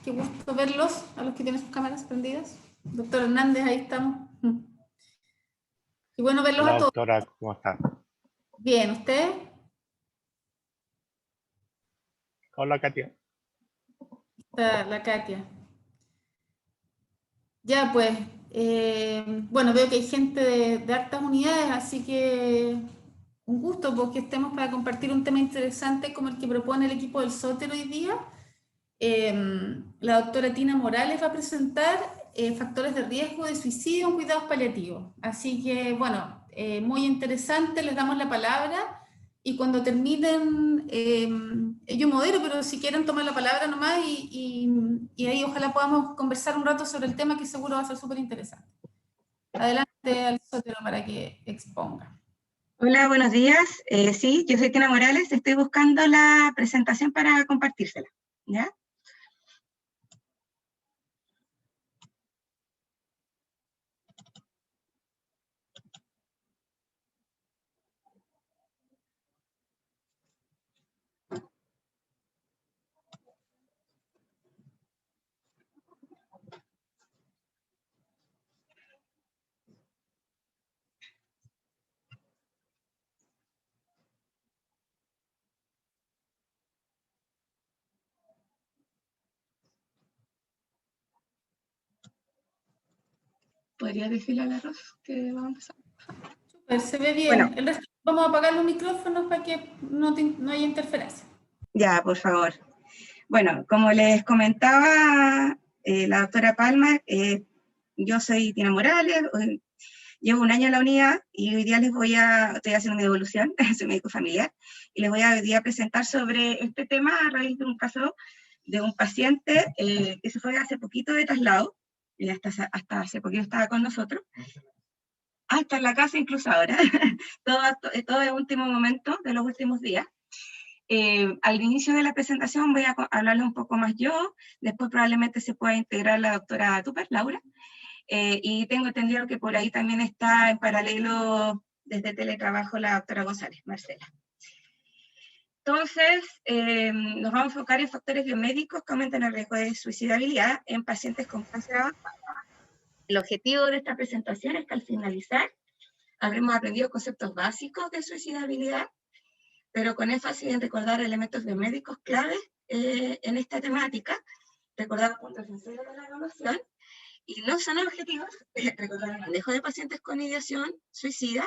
qué gusto verlos, a los que tienen sus cámaras prendidas. Doctor Hernández, ahí estamos. Y bueno verlos Hola, a todos. doctora, ¿cómo está? Bien, ¿usted? Hola, Katia. Está la Katia. Ya, pues, bueno, veo que hay gente de hartas unidades, así que un gusto porque estemos para compartir un tema interesante como el que propone el equipo del Sóter hoy día. La doctora Tina Morales va a presentar factores de riesgo de suicidio en cuidados paliativos. Así que, bueno, muy interesante, les damos la palabra y cuando terminen, yo modero, pero si quieren tomar la palabra nomás y ahí ojalá podamos conversar un rato sobre el tema que seguro va a ser súper interesante. Adelante al Sótero para que exponga. Hola, buenos días. Sí, yo soy Tina Morales, estoy buscando la presentación para compartírsela, ¿ya? ¿Podría decirle a la Ros que vamos a empezar? Super, se ve bien. Bueno. El resto vamos a apagar los micrófonos para que no haya interferencia. Ya, por favor. Bueno, como les comentaba la doctora Palma, yo soy Tina Morales, llevo un año en la unidad y hoy día estoy haciendo mi devolución, soy médico familiar, y les voy a hoy día presentar sobre este tema a raíz de un caso de un paciente que se fue hace poquito de traslado, y hasta hace poquito estaba con nosotros, hasta en la casa incluso ahora, todo de último momento, de los últimos días. Al inicio de la presentación voy a hablarle un poco más yo, después probablemente se pueda integrar la doctora Tupper, Laura, y tengo entendido que por ahí también está en paralelo desde teletrabajo la doctora González, Marcela. Entonces, nos vamos a enfocar en factores biomédicos que aumentan el riesgo de suicidabilidad en pacientes con cáncer avanzado. El objetivo de esta presentación es que al finalizar habremos aprendido conceptos básicos de suicidabilidad, pero con énfasis en recordar elementos biomédicos claves en esta temática, recordar puntos esenciales de la evaluación, y no son objetivos recordar el manejo de pacientes con ideación suicida,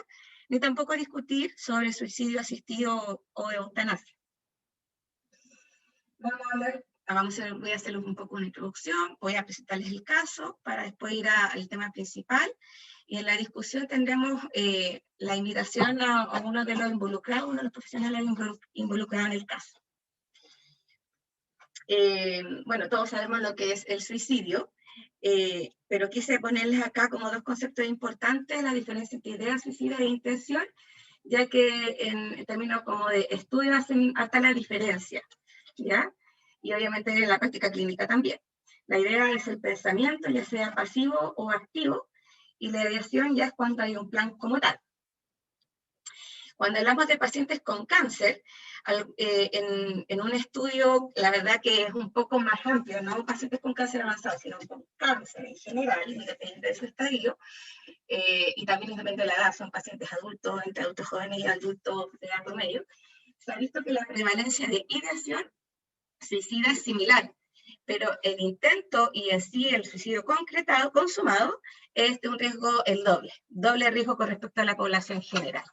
ni tampoco discutir sobre suicidio asistido o eutanasia. Voy a hacerles un poco una introducción, voy a presentarles el caso para después ir al tema principal, y en la discusión tendremos la invitación a uno de los involucrados, uno de los profesionales involucrados en el caso. Bueno, todos sabemos lo que es el suicidio, pero quise ponerles acá como dos conceptos importantes, la diferencia entre idea suicida e intención, ya que en términos como de estudio hacen hasta la diferencia, ¿ya? Y obviamente en la práctica clínica también. La idea es el pensamiento, ya sea pasivo o activo, y la ideación ya es cuando hay un plan como tal. Cuando hablamos de pacientes con cáncer, en un estudio, la verdad que es un poco más amplio, no pacientes con cáncer avanzado, sino con cáncer en general, independiente de su estadio, y también independiente de la edad, son pacientes adultos, entre adultos jóvenes y adultos de edad promedio, se ha visto que la prevalencia de ideación suicida es similar, pero el intento y en sí el suicidio concretado, consumado, es de un riesgo el doble riesgo con respecto a la población general.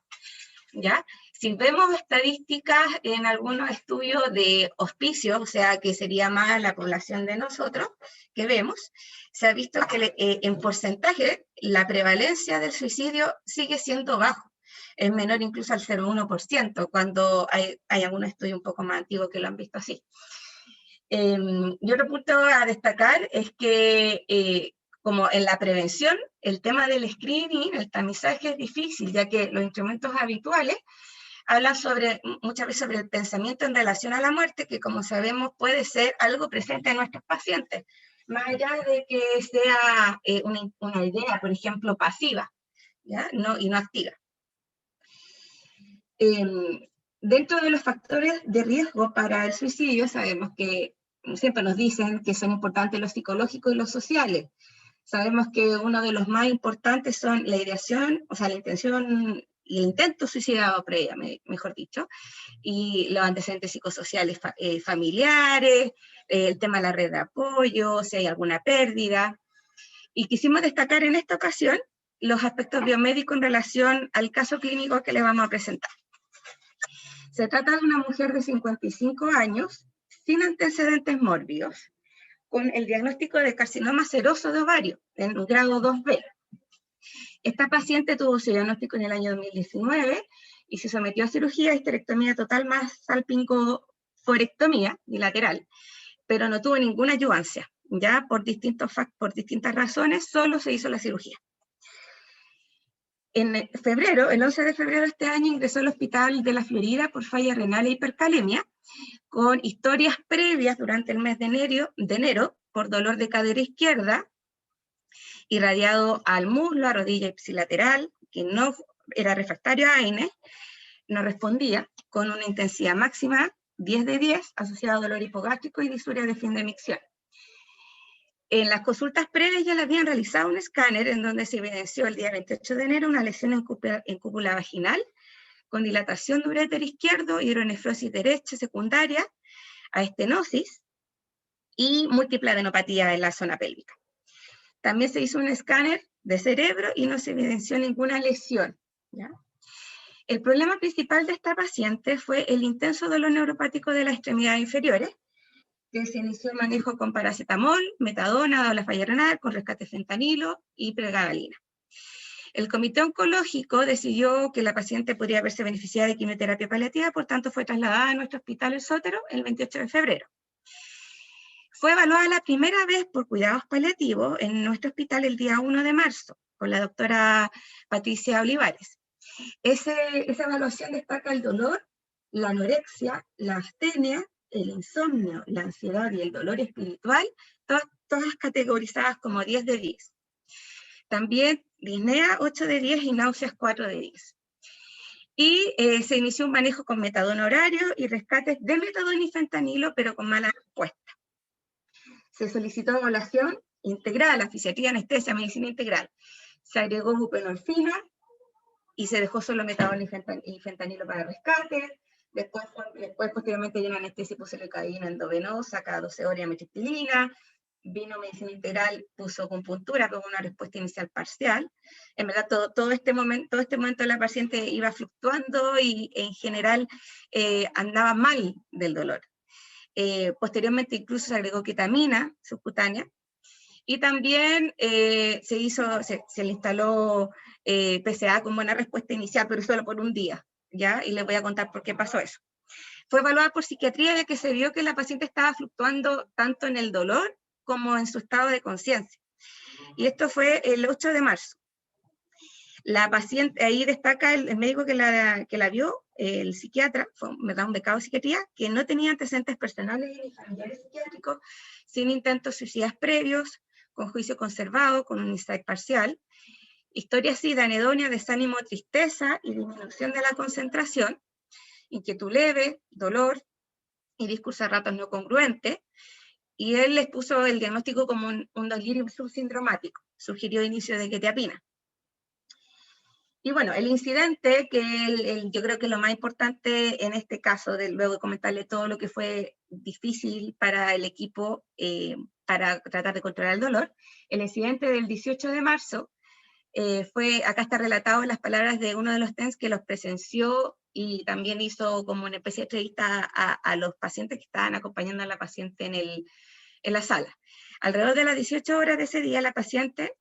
¿Ya? Si vemos estadísticas en algunos estudios de hospicio, o sea, que sería más la población de nosotros, que vemos, se ha visto que en porcentaje la prevalencia del suicidio sigue siendo bajo, es menor incluso al 0,1%, cuando hay algunos estudios un poco más antiguos que lo han visto así. Y otro punto a destacar es que como en la prevención, el tema del screening, el tamizaje es difícil, ya que los instrumentos habituales hablan muchas veces sobre el pensamiento en relación a la muerte, que como sabemos puede ser algo presente en nuestros pacientes, más allá de que sea una idea, por ejemplo, pasiva, ¿ya? Y no activa. Dentro de los factores de riesgo para el suicidio, sabemos que siempre nos dicen que son importantes los psicológicos y los sociales. Sabemos que uno de los más importantes son la ideación, o sea, la intención y el intento suicidado previa, mejor dicho, y los antecedentes psicosociales familiares, el tema de la red de apoyo, si hay alguna pérdida. Y quisimos destacar en esta ocasión los aspectos biomédicos en relación al caso clínico que le vamos a presentar. Se trata de una mujer de 55 años, sin antecedentes mórbidos, con el diagnóstico de carcinoma seroso de ovario, en grado 2B. Esta paciente tuvo su diagnóstico en el año 2019 y se sometió a cirugía, histerectomía total más salpingoforectomía bilateral, pero no tuvo ninguna ayudancia, ya por distintas razones, solo se hizo la cirugía. En febrero, el 11 de febrero de este año, ingresó al hospital de la Florida por falla renal e hipercalemia, con historias previas durante el mes de enero por dolor de cadera izquierda, irradiado al muslo, a rodilla ipsilateral, que no era refractario a AINE, no respondía, con una intensidad máxima 10 de 10, asociado a dolor hipogástrico y disuria de fin de micción. En las consultas previas ya le habían realizado un escáner en donde se evidenció el día 28 de enero una lesión en cúpula vaginal, con dilatación de uréter izquierdo, hidronefrosis derecha secundaria a estenosis y múltiple adenopatía en la zona pélvica. También se hizo un escáner de cerebro y no se evidenció ninguna lesión, ¿ya? El problema principal de esta paciente fue el intenso dolor neuropático de las extremidades inferiores, que se inició el manejo con paracetamol, metadona, dado la falla renal, con rescate de fentanilo y pregabalina. El comité oncológico decidió que la paciente podría haberse beneficiado de quimioterapia paliativa, por tanto fue trasladada a nuestro hospital El Sótero el 28 de febrero. Fue evaluada la primera vez por cuidados paliativos en nuestro hospital el día 1 de marzo, con la doctora Patricia Olivares. Esa evaluación destaca el dolor, la anorexia, la astenia, el insomnio, la ansiedad y el dolor espiritual, todas categorizadas como 10 de 10. También disnea 8 de 10 y náuseas 4 de 10. Y se inició un manejo con metadona horario y rescates de metadona y fentanilo, pero con mala respuesta. Se solicitó evaluación integral, fisiatría, anestesia, medicina integral. Se agregó buprenorfina y se dejó solo metadona y fentanilo para rescate. Después posteriormente, vino anestesia y puso leucocaína endovenosa, cada 12 horas metriptilina. Vino medicina integral, puso acupuntura, pero una respuesta inicial parcial. En verdad, todo este momento la paciente iba fluctuando y en general andaba mal del dolor. Posteriormente incluso se agregó ketamina subcutánea, y también se le instaló PCA con buena respuesta inicial, pero solo por un día, ¿ya? Y les voy a contar por qué pasó eso. Fue evaluada por psiquiatría, ya que se vio que la paciente estaba fluctuando tanto en el dolor como en su estado de conciencia. Y esto fue el 8 de marzo. La paciente, ahí destaca el médico que la vio, el psiquiatra, me da un becado de psiquiatría, que no tenía antecedentes personales ni familiares psiquiátricos, sin intentos suicidas previos, con juicio conservado, con un insight parcial, historia así de anedonia, desánimo, tristeza y disminución de la concentración, inquietud leve, dolor y discurso a ratos no congruente, y él les puso el diagnóstico como un delirium subsindromático, sugirió inicio de quetiapina. Y bueno, el incidente, que yo creo que lo más importante en este caso, luego de comentarle todo lo que fue difícil para el equipo para tratar de controlar el dolor, el incidente del 18 de marzo acá está relatado en las palabras de uno de los TENS que los presenció y también hizo como una especie de entrevista a los pacientes que estaban acompañando a la paciente en la sala. Alrededor de las 18 horas de ese día, la paciente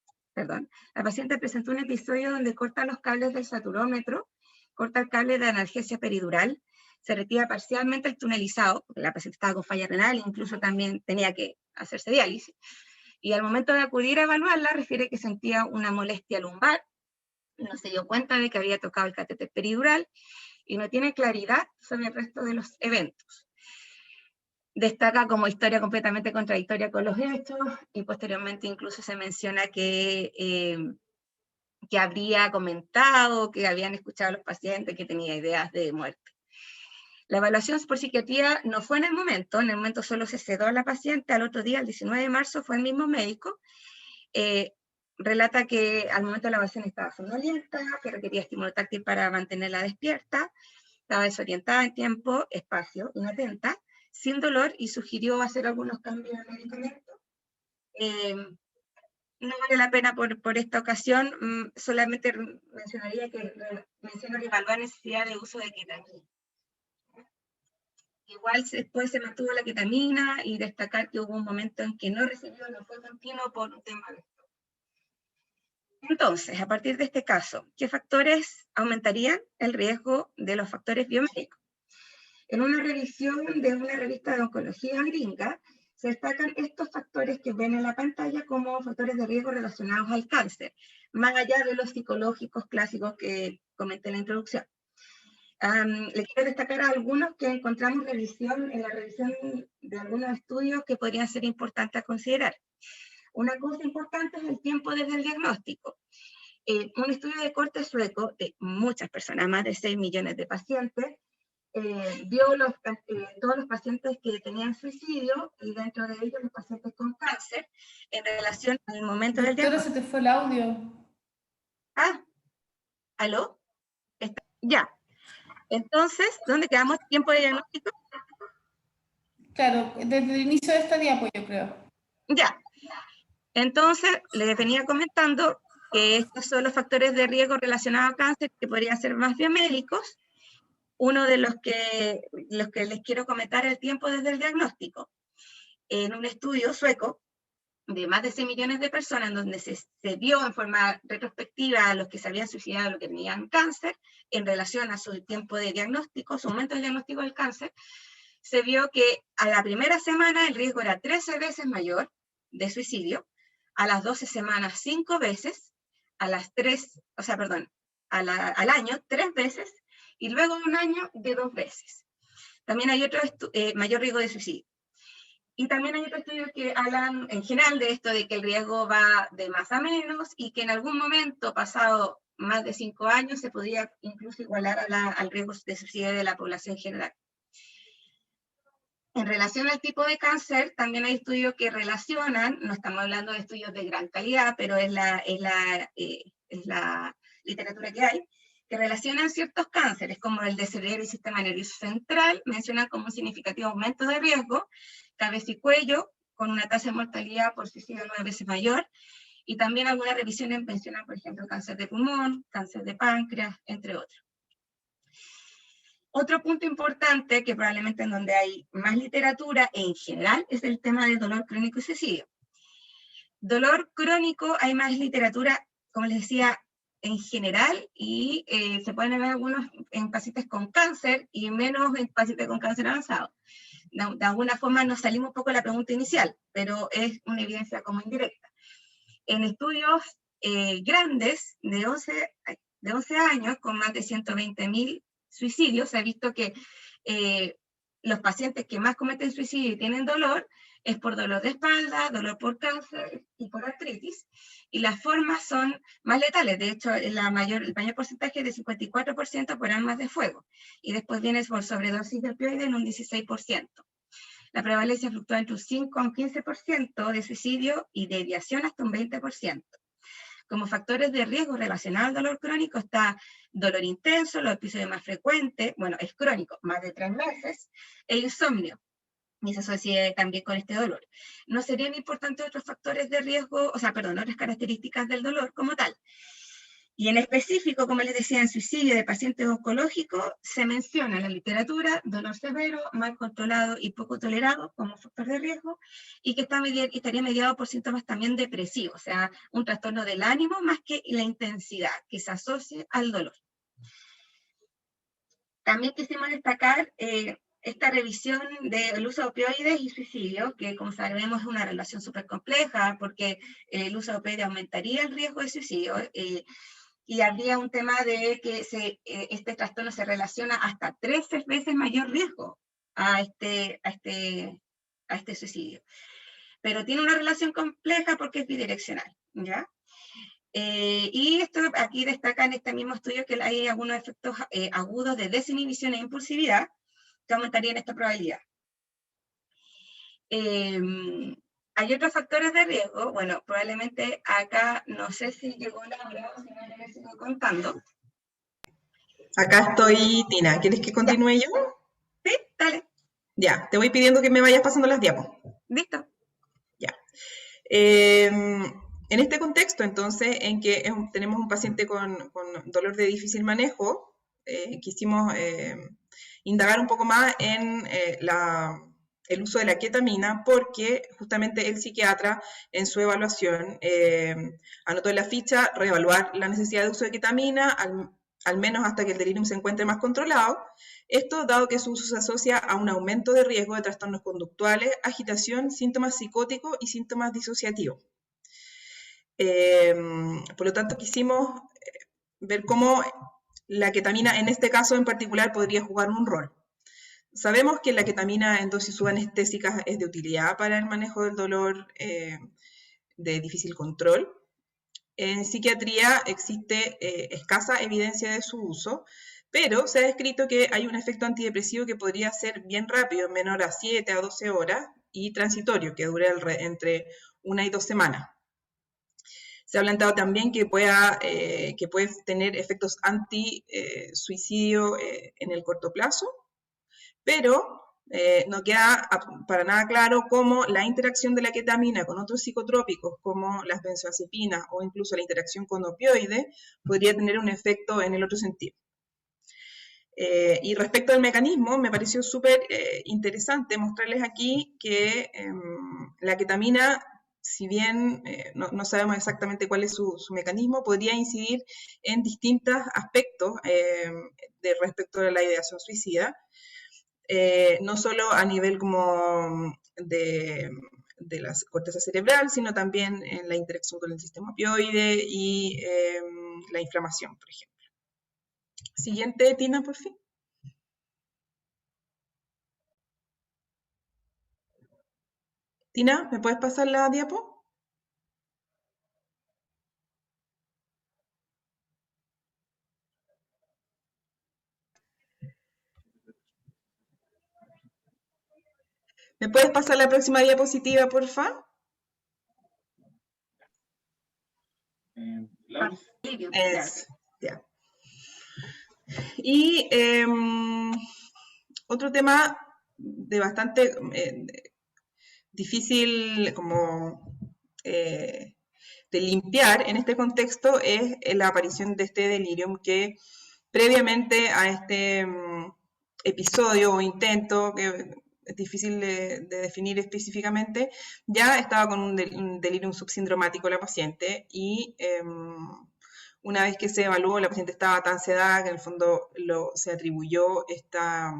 presentó un episodio donde corta los cables del saturómetro, corta el cable de analgesia peridural, se retira parcialmente el tunelizado, porque la paciente estaba con falla renal, incluso también tenía que hacerse diálisis. Y al momento de acudir a evaluarla, refiere que sentía una molestia lumbar, no se dio cuenta de que había tocado el catéter peridural, y no tiene claridad sobre el resto de los eventos. Destaca como historia completamente contradictoria con los hechos, y posteriormente incluso se menciona que habría comentado, que habían escuchado a los pacientes que tenía ideas de muerte. La evaluación por psiquiatría no fue en el momento solo se sedó a la paciente, al otro día, el 19 de marzo, fue el mismo médico. Relata que al momento de la evaluación estaba somnolienta, que requería estímulo táctil para mantenerla despierta, estaba desorientada en tiempo, espacio, inatenta, sin dolor, y sugirió hacer algunos cambios de medicamento. No vale la pena por esta ocasión, solamente mencionaría que evaluar necesidad de uso de ketamina. Igual después se mantuvo la ketamina, y destacar que hubo un momento en que no fue continuo por un tema de esto. Entonces, a partir de este caso, ¿qué factores aumentarían el riesgo de los factores biomédicos? En una revisión de una revista de oncología gringa, se destacan estos factores que ven en la pantalla como factores de riesgo relacionados al cáncer, más allá de los psicológicos clásicos que comenté en la introducción. Le quiero destacar a algunos que encontramos en la revisión de algunos estudios que podrían ser importantes a considerar. Una cosa importante es el tiempo desde el diagnóstico. Un estudio de corte sueco de muchas personas, más de 6 millones de pacientes, vio todos los pacientes que tenían suicidio, y dentro de ellos los pacientes con cáncer, en relación al momento del Doctora, diagnóstico. se te fue el audio. ¿Aló? Ya. Entonces, ¿dónde quedamos? ¿Tiempo de diagnóstico? Claro, desde el inicio de esta diapo, yo creo. Ya. Entonces, les venía comentando que estos son los factores de riesgo relacionados a cáncer que podrían ser más biomédicos. Uno de los que les quiero comentar es el tiempo desde el diagnóstico. En un estudio sueco de más de 6 millones de personas, donde se vio en forma retrospectiva a los que se habían suicidado, los que tenían cáncer, en relación a su tiempo de diagnóstico, su momento de diagnóstico del cáncer, se vio que a la primera semana el riesgo era 13 veces mayor de suicidio, a las 12 semanas 5 veces, al año 3 veces, y luego de un año de 2 veces. También hay otro mayor riesgo de suicidio. Y también hay otros estudios que hablan en general de esto, de que el riesgo va de más a menos, y que en algún momento, pasado más de 5 años, se podría incluso igualar al riesgo de suicidio de la población general. En relación al tipo de cáncer, también hay estudios que relacionan, no estamos hablando de estudios de gran calidad, pero es la literatura que hay, que relacionan ciertos cánceres, como el de cerebro y sistema nervioso central, mencionan como un significativo aumento de riesgo, cabeza y cuello, con una tasa de mortalidad por suicidio 9 veces mayor, y también algunas revisiones mencionan, por ejemplo, cáncer de pulmón, cáncer de páncreas, entre otros. Otro punto importante, que probablemente en donde hay más literatura en general, es el tema del dolor crónico y suicidio. Dolor crónico, hay más literatura, como les decía, en general, y se pueden ver algunos en pacientes con cáncer y menos en pacientes con cáncer avanzado. De alguna forma nos salimos un poco de la pregunta inicial, pero es una evidencia como indirecta. En estudios grandes de 11 años, con más de 120.000 suicidios, se ha visto que los pacientes que más cometen suicidio y tienen dolor es por dolor de espalda, dolor por cáncer y por artritis, y las formas son más letales. De hecho, el mayor porcentaje es de 54% por armas de fuego, y después viene por sobredosis de opioide en un 16%. La prevalencia fluctúa entre un 5 a un 15% de suicidio, y de ideación hasta un 20%. Como factores de riesgo relacionados al dolor crónico está dolor intenso, los episodios más frecuentes, bueno, es crónico, más de 3 meses, e insomnio, y se asocia también con este dolor. No serían importantes otros factores de riesgo, otras características del dolor como tal. Y en específico, como les decía, en suicidio de pacientes oncológicos, se menciona en la literatura dolor severo, mal controlado y poco tolerado como factor de riesgo, y que estaría mediado por síntomas también depresivos, o sea, un trastorno del ánimo más que la intensidad que se asocie al dolor. También quisimos destacar esta revisión del uso de opioides y suicidio, que como sabemos es una relación súper compleja, porque el uso de opioides aumentaría el riesgo de suicidio, y habría un tema de que este trastorno se relaciona hasta 13 veces mayor riesgo a este suicidio. Pero tiene una relación compleja porque es bidireccional, ¿ya? Y esto aquí destaca en este mismo estudio que hay algunos efectos agudos de desinhibición e impulsividad, que aumentarían esta probabilidad. Hay otros factores de riesgo. Bueno, probablemente acá, no sé si llegó la hora o si me van a seguir contando. Acá estoy, Tina. ¿Quieres que continúe yo? Sí, dale. Ya, te voy pidiendo que me vayas pasando las diapos. Listo. Ya. En este contexto, entonces, en que tenemos un paciente con dolor de difícil manejo, quisimos indagar un poco más en el uso de la ketamina, porque justamente el psiquiatra en su evaluación anotó en la ficha reevaluar la necesidad de uso de ketamina, al menos hasta que el delirium se encuentre más controlado. Esto dado que su uso se asocia a un aumento de riesgo de trastornos conductuales, agitación, síntomas psicóticos y síntomas disociativos. Por lo tanto, quisimos ver cómo la ketamina en este caso en particular podría jugar un rol. Sabemos que la ketamina en dosis subanestésicas es de utilidad para el manejo del dolor de difícil control. En psiquiatría existe escasa evidencia de su uso, pero se ha descrito que hay un efecto antidepresivo que podría ser bien rápido, menor a 7 a 12 horas, y transitorio, que dure entre 1 y 2 semanas. Se ha planteado también que puede tener efectos anti-suicidio en el corto plazo, pero no queda para nada claro cómo la interacción de la ketamina con otros psicotrópicos, como las benzodiazepinas o incluso la interacción con opioides, podría tener un efecto en el otro sentido. Y respecto al mecanismo, me pareció súper interesante mostrarles aquí que la ketamina, si bien no sabemos exactamente cuál es su mecanismo, podría incidir en distintos aspectos respecto a la ideación suicida, no solo a nivel como de la corteza cerebral, sino también en la interacción con el sistema opioide y la inflamación, por ejemplo. Siguiente, Tina, por fin. Tina, ¿me puedes pasar la diapo? ¿Me puedes pasar la próxima diapositiva, por favor? Ya. Y otro tema de bastante difícil como de limpiar en este contexto es la aparición de este delirium que previamente a este episodio o intento, que es difícil de definir específicamente, ya estaba con un delirium subsindromático la paciente y una vez que se evaluó, la paciente estaba tan sedada que en el fondo se atribuyó esta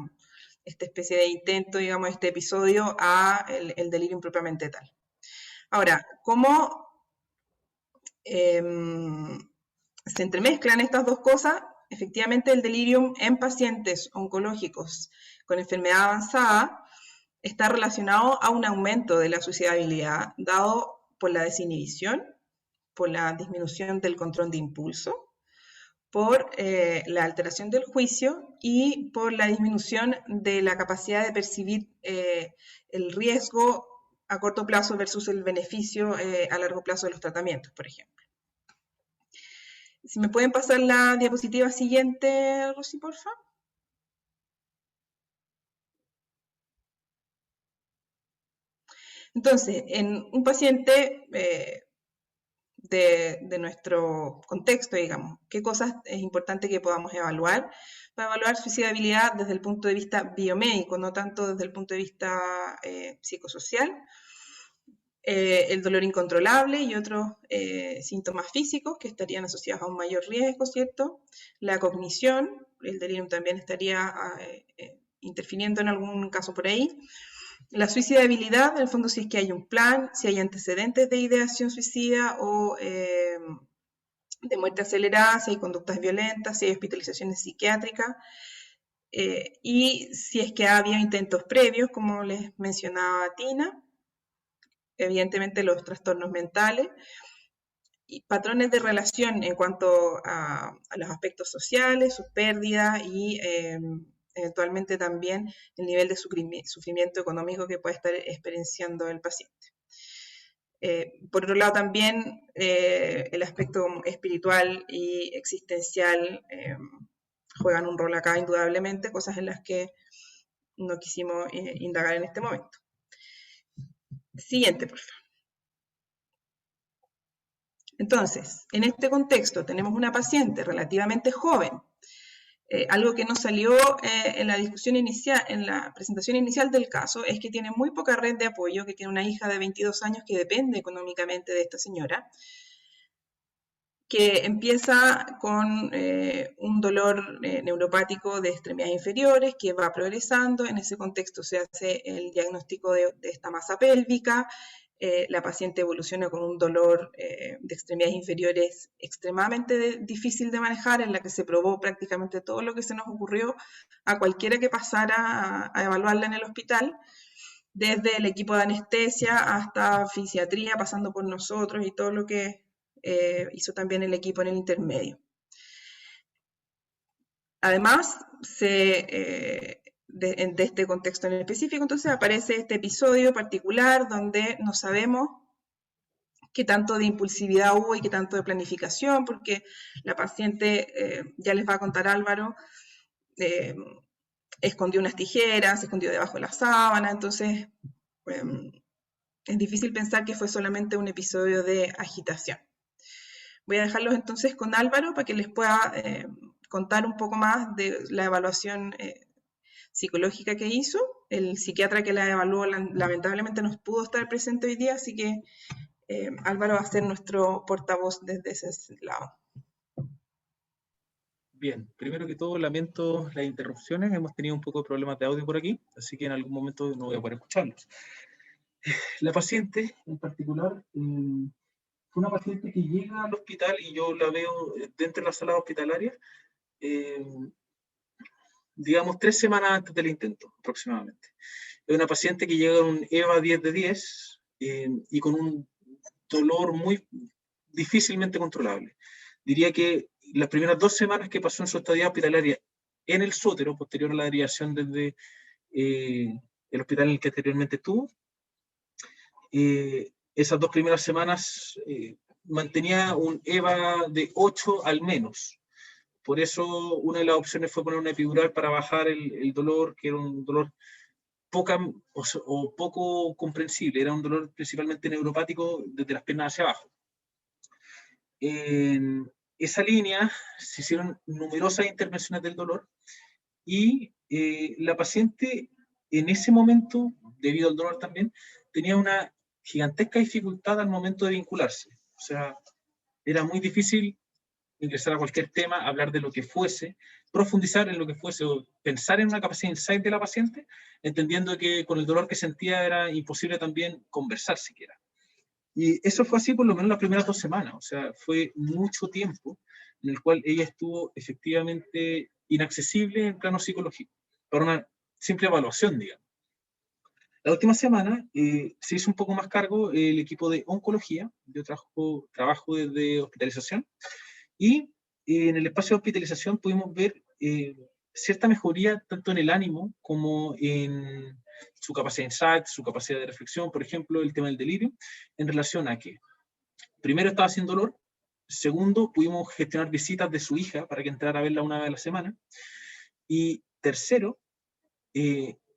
especie de intento, digamos, este episodio a el delirium propiamente tal. Ahora, ¿cómo se entremezclan estas dos cosas? Efectivamente, el delirium en pacientes oncológicos con enfermedad avanzada está relacionado a un aumento de la suicidabilidad dado por la desinhibición, por la disminución del control de impulso, por la alteración del juicio y por la disminución de la capacidad de percibir el riesgo a corto plazo versus el beneficio a largo plazo de los tratamientos, por ejemplo. Si me pueden pasar la diapositiva siguiente, Rosy, por favor. Entonces, en un paciente de nuestro contexto, digamos, ¿qué cosas es importante que podamos evaluar? Para evaluar suicidabilidad desde el punto de vista biomédico, no tanto desde el punto de vista psicosocial. El dolor incontrolable y otros síntomas físicos que estarían asociados a un mayor riesgo, ¿cierto? La cognición, el delirium también estaría interfiriendo en algún caso por ahí. La suicidabilidad, en el fondo, si es que hay un plan, si hay antecedentes de ideación suicida o de muerte acelerada, si hay conductas violentas, si hay hospitalizaciones psiquiátricas, y si es que ha habido intentos previos, como les mencionaba Tina, evidentemente los trastornos mentales, y patrones de relación en cuanto a los aspectos sociales, sus pérdidas y eventualmente también el nivel de sufrimiento económico que puede estar experienciando el paciente. Por otro lado, también el aspecto espiritual y existencial juegan un rol acá indudablemente, cosas en las que no quisimos indagar en este momento. Siguiente, por favor. Entonces, en este contexto tenemos una paciente relativamente joven. Algo que nos salió en la discusión inicial, en la presentación inicial del caso, es que tiene muy poca red de apoyo, que tiene una hija de 22 años que depende económicamente de esta señora, que empieza con un dolor neuropático de extremidades inferiores, que va progresando. En ese contexto se hace el diagnóstico de esta masa pélvica. La paciente evoluciona con un dolor de extremidades inferiores extremadamente difícil de manejar, en la que se probó prácticamente todo lo que se nos ocurrió a cualquiera que pasara a evaluarla en el hospital, desde el equipo de anestesia hasta fisiatría, pasando por nosotros y todo lo que hizo también el equipo en el intermedio. Además, de este contexto en específico, entonces aparece este episodio particular donde no sabemos qué tanto de impulsividad hubo y qué tanto de planificación, porque la paciente, ya les va a contar Álvaro, escondió unas tijeras, se escondió debajo de la sábana, entonces es difícil pensar que fue solamente un episodio de agitación. Voy a dejarlos entonces con Álvaro para que les pueda contar un poco más de la evaluación psicológica que hizo. El psiquiatra que la evaluó lamentablemente no pudo estar presente hoy día, así que Álvaro va a ser nuestro portavoz desde ese lado. Bien, primero que todo lamento las interrupciones, hemos tenido un poco de problemas de audio por aquí, así que en algún momento no voy a poder escucharlos. La paciente en particular fue una paciente que llega al hospital y yo la veo dentro de la sala hospitalaria, digamos 3 semanas antes del intento aproximadamente. Es una paciente que llega con un EVA 10 de 10 y con un dolor muy difícilmente controlable. Diría que las primeras 2 semanas que pasó en su estadía hospitalaria en el Sótero, posterior a la derivación desde el hospital en el que anteriormente estuvo, esas 2 primeras semanas mantenía un EVA de 8 al menos. Por eso una de las opciones fue poner una epidural para bajar el dolor, que era un dolor poco comprensible, era un dolor principalmente neuropático desde las piernas hacia abajo. En esa línea se hicieron numerosas intervenciones del dolor y la paciente en ese momento, debido al dolor también, tenía una gigantesca dificultad al momento de vincularse. O sea, era muy difícil ingresar a cualquier tema, hablar de lo que fuese, profundizar en lo que fuese, o pensar en una capacidad de insight de la paciente, entendiendo que con el dolor que sentía era imposible también conversar siquiera. Y eso fue así por lo menos las primeras 2 semanas, o sea, fue mucho tiempo en el cual ella estuvo efectivamente inaccesible en plano psicológico, para una simple evaluación, digamos. La última semana se hizo un poco más cargo el equipo de oncología, yo trabajo desde hospitalización, y en el espacio de hospitalización pudimos ver cierta mejoría tanto en el ánimo como en su capacidad de insight, su capacidad de reflexión, por ejemplo, el tema del delirio, en relación a que, primero, estaba sin dolor, segundo, pudimos gestionar visitas de su hija para que entrara a verla una vez a la semana, y tercero,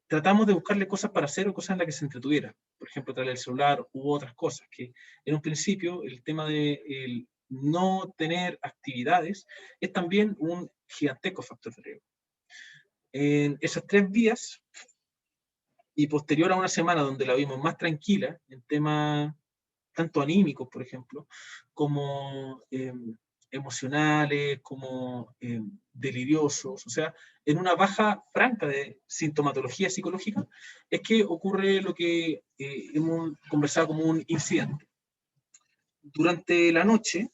tratamos de buscarle cosas para hacer o cosas en las que se entretuviera, por ejemplo, traerle el celular u otras cosas, que en un principio el tema de no tener actividades es también un gigantesco factor de riesgo. En esas 3 vías, y posterior a una semana donde la vimos más tranquila, en temas tanto anímicos, por ejemplo, como emocionales, como deliriosos, o sea, en una baja franca de sintomatología psicológica, es que ocurre lo que hemos conversado como un incidente. Durante la noche,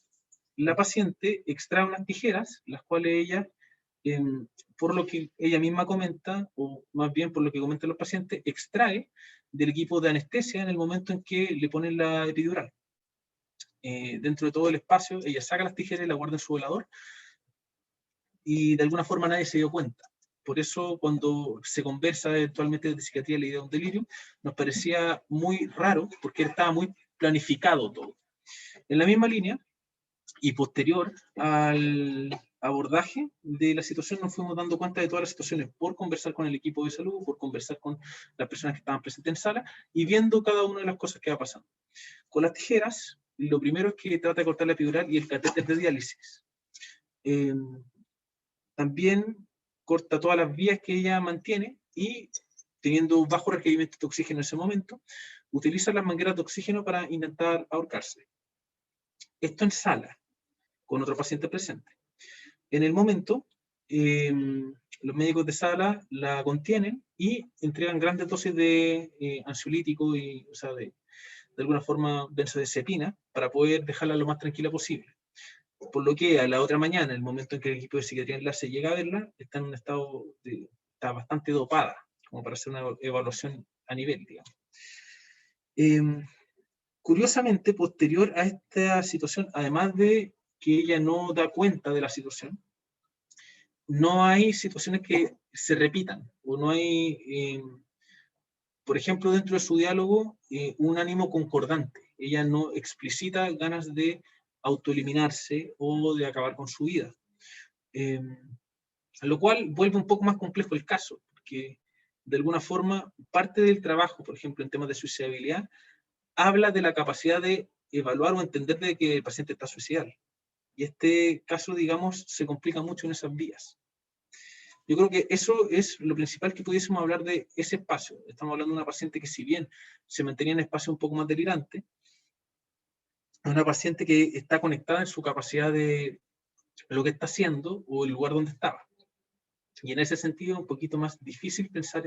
la paciente extrae unas tijeras, las cuales ella, por lo que ella misma comenta, o más bien por lo que comentan los pacientes, extrae del equipo de anestesia en el momento en que le ponen la epidural. Dentro de todo el espacio, ella saca las tijeras y la guarda en su velador, y de alguna forma nadie se dio cuenta. por eso cuando se conversa eventualmente de psiquiatría, la idea de un delirio, nos parecía muy raro, porque estaba muy planificado todo. En la misma línea, y posterior al abordaje de la situación, nos fuimos dando cuenta de todas las situaciones por conversar con el equipo de salud, por conversar con las personas que estaban presentes en sala y viendo cada una de las cosas que va pasando. Con las tijeras, lo primero es que trata de cortar la epidural y el catéter de diálisis. También corta todas las vías que ella mantiene y, teniendo bajo requerimiento de oxígeno en ese momento, utiliza las mangueras de oxígeno para intentar ahorcarse. Esto en sala, con otro paciente presente. En el momento, los médicos de sala la contienen y entregan grandes dosis de ansiolítico y, o sea, de alguna forma, benzodiazepina, para poder dejarla lo más tranquila posible. Por lo que a la otra mañana, en el momento en que el equipo de psiquiatría enlace llega a verla, está en un estado está bastante dopada, como para hacer una evaluación a nivel, digamos. Curiosamente, posterior a esta situación, además de que ella no da cuenta de la situación, no hay situaciones que se repitan, o no hay, por ejemplo, dentro de su diálogo, un ánimo concordante. Ella no explicita ganas de autoeliminarse o de acabar con su vida. Lo cual vuelve un poco más complejo el caso, porque de alguna forma parte del trabajo, por ejemplo, en temas de suicidabilidad, habla de la capacidad de evaluar o entender de que el paciente está suicidal. Y este caso, digamos, se complica mucho en esas vías. Yo creo que eso es lo principal que pudiésemos hablar de ese espacio. Estamos hablando de una paciente que, si bien se mantenía en espacio un poco más delirante, es una paciente que está conectada en su capacidad de lo que está haciendo o el lugar donde estaba. Y en ese sentido es un poquito más difícil pensar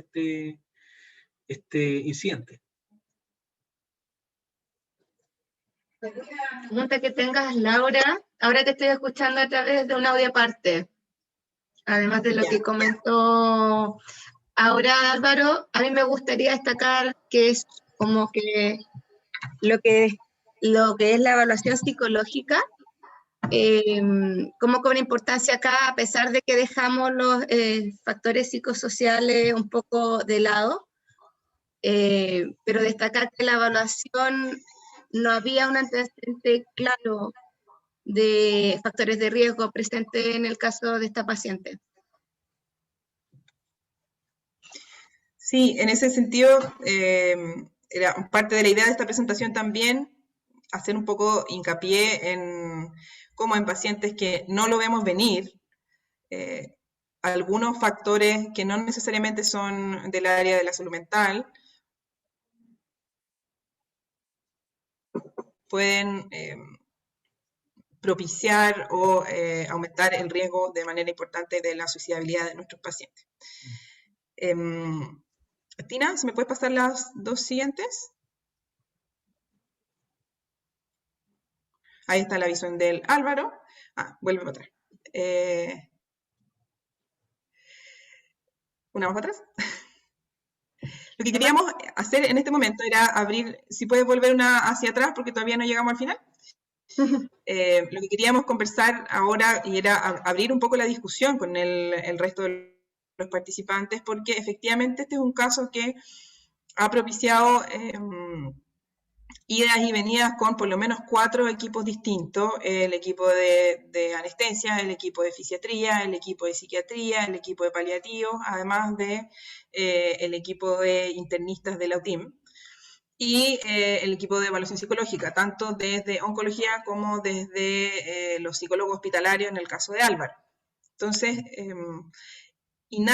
este incidente. ¿Alguna pregunta que tengas, Laura? Ahora te estoy escuchando a través de un audio aparte. Además de lo que comentó ahora Álvaro, a mí me gustaría destacar que es como que lo que es la evaluación psicológica, cómo cobra importancia acá, a pesar de que dejamos los factores psicosociales un poco de lado, pero destacar que la evaluación no había un antecedente claro de factores de riesgo presente en el caso de esta paciente. Sí, en ese sentido, era parte de la idea de esta presentación también hacer un poco hincapié en cómo en pacientes que no lo vemos venir, algunos factores que no necesariamente son del área de la salud mental pueden propiciar o aumentar el riesgo de manera importante de la suicidabilidad de nuestros pacientes. Tina, ¿se me puedes pasar las dos siguientes? Ahí está la visión del Álvaro. Vuelve para atrás. Una más para atrás. Lo que queríamos hacer en este momento era abrir, si puedes volver una hacia atrás porque todavía no llegamos al final. Lo que queríamos conversar ahora y era abrir un poco la discusión con el resto de los participantes, porque efectivamente este es un caso que ha propiciado idas y venidas con por lo menos 4 equipos distintos: el equipo de anestesia, el equipo de fisiatría, el equipo de psiquiatría, el equipo de paliativos, además de el equipo de internistas de la UTIM, y el equipo de evaluación psicológica, tanto desde oncología como desde los psicólogos hospitalarios en el caso de Álvaro. Entonces, y